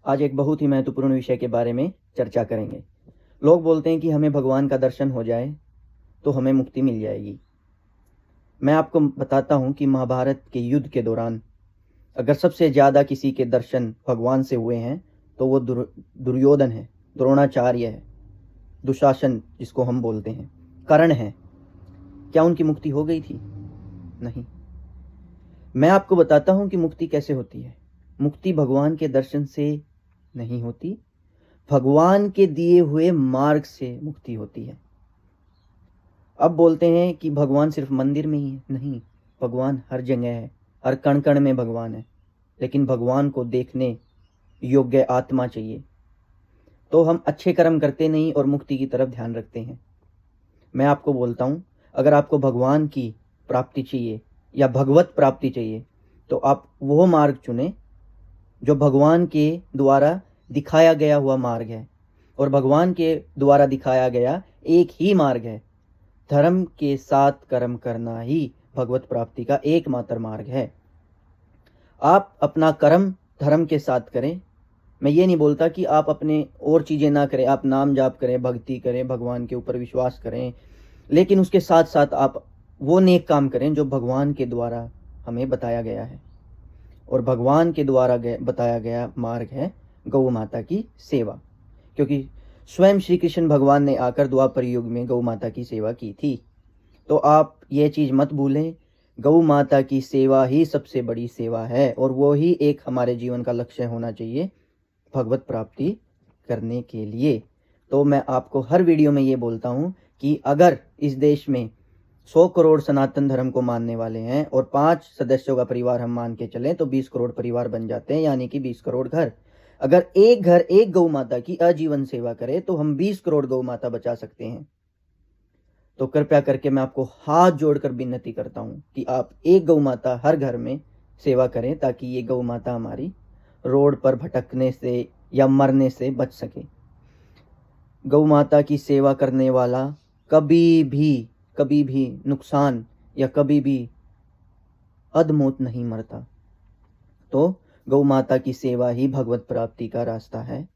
आज एक बहुत ही महत्वपूर्ण विषय के बारे में चर्चा करेंगे। लोग बोलते हैं कि हमें भगवान का दर्शन हो जाए तो हमें मुक्ति मिल जाएगी। मैं आपको बताता हूं कि महाभारत के युद्ध के दौरान अगर सबसे ज़्यादा किसी के दर्शन भगवान से हुए हैं तो वो दुर्योधन है, द्रोणाचार्य है, दुशासन जिसको हम बोलते हैं, कर्ण है। क्या उनकी मुक्ति हो गई थी? नहीं। मैं आपको बताता हूं कि मुक्ति कैसे होती है। मुक्ति भगवान के दर्शन से नहीं होती, भगवान के दिए हुए मार्ग से मुक्ति होती है। अब बोलते हैं कि भगवान सिर्फ मंदिर में ही है। नहीं, भगवान हर जगह है, हर कण कण में भगवान है। लेकिन भगवान को देखने योग्य आत्मा चाहिए। तो हम अच्छे कर्म करते नहीं और मुक्ति की तरफ ध्यान रखते हैं। मैं आपको बोलता हूं, अगर आपको भगवान की प्राप्ति चाहिए या भगवत प्राप्ति चाहिए तो आप वो मार्ग चुने जो भगवान के द्वारा दिखाया गया हुआ मार्ग है। और भगवान के द्वारा दिखाया गया एक ही मार्ग है। धर्म के साथ कर्म करना ही भगवत प्राप्ति का एकमात्र मार्ग है। आप अपना कर्म धर्म के साथ करें। मैं ये नहीं बोलता कि आप अपने और चीज़ें ना करें, आप नाम जाप करें, भक्ति करें, भगवान के ऊपर विश्वास करें, लेकिन उसके साथ साथ आप वो नेक काम करें जो भगवान के द्वारा हमें बताया गया है। और भगवान के द्वारा बताया गया मार्ग है गौ माता की सेवा, क्योंकि स्वयं श्री कृष्ण भगवान ने आकर द्वापर युग में गौ माता की सेवा की थी। तो आप ये चीज़ मत भूलें, गौ माता की सेवा ही सबसे बड़ी सेवा है और वो ही एक हमारे जीवन का लक्ष्य होना चाहिए भगवत प्राप्ति करने के लिए। तो मैं आपको हर वीडियो में ये बोलता हूँ कि अगर इस देश में 100 करोड़ सनातन धर्म को मानने वाले हैं और 5 सदस्यों का परिवार हम मान के चलें तो 20 करोड़ परिवार बन जाते हैं, यानी कि 20 करोड़ घर। अगर एक घर एक गौ माता की आजीवन सेवा करे तो हम 20 करोड़ गौ माता बचा सकते हैं। तो कृपया करके मैं आपको हाथ जोड़कर विनती करता हूं कि आप एक गौ माता हर घर में सेवा करें, ताकि ये गौ माता हमारी रोड पर भटकने से या मरने से बच सके। गौ माता की सेवा करने वाला कभी भी नुकसान या कभी भी अधमौत नहीं मरता। तो गौ माता की सेवा ही भगवत प्राप्ति का रास्ता है।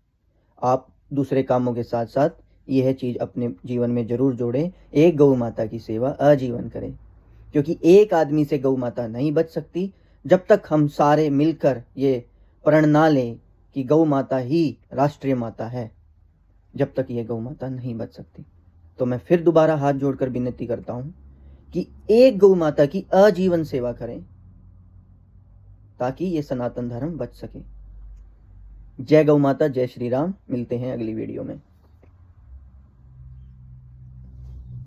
आप दूसरे कामों के साथ साथ यह चीज़ अपने जीवन में जरूर जोड़ें, एक गौ माता की सेवा आजीवन करें, क्योंकि एक आदमी से गौ माता नहीं बच सकती जब तक हम सारे मिलकर ये प्रण ना लें कि गौ माता ही राष्ट्रीय माता है। जब तक ये गौ माता नहीं बच सकती। तो मैं फिर दोबारा हाथ जोड़कर विनती करता हूं कि एक गौ माता की आजीवन सेवा करें ताकि ये सनातन धर्म बच सके। जय गौ माता, जय श्री राम। मिलते हैं अगली वीडियो में।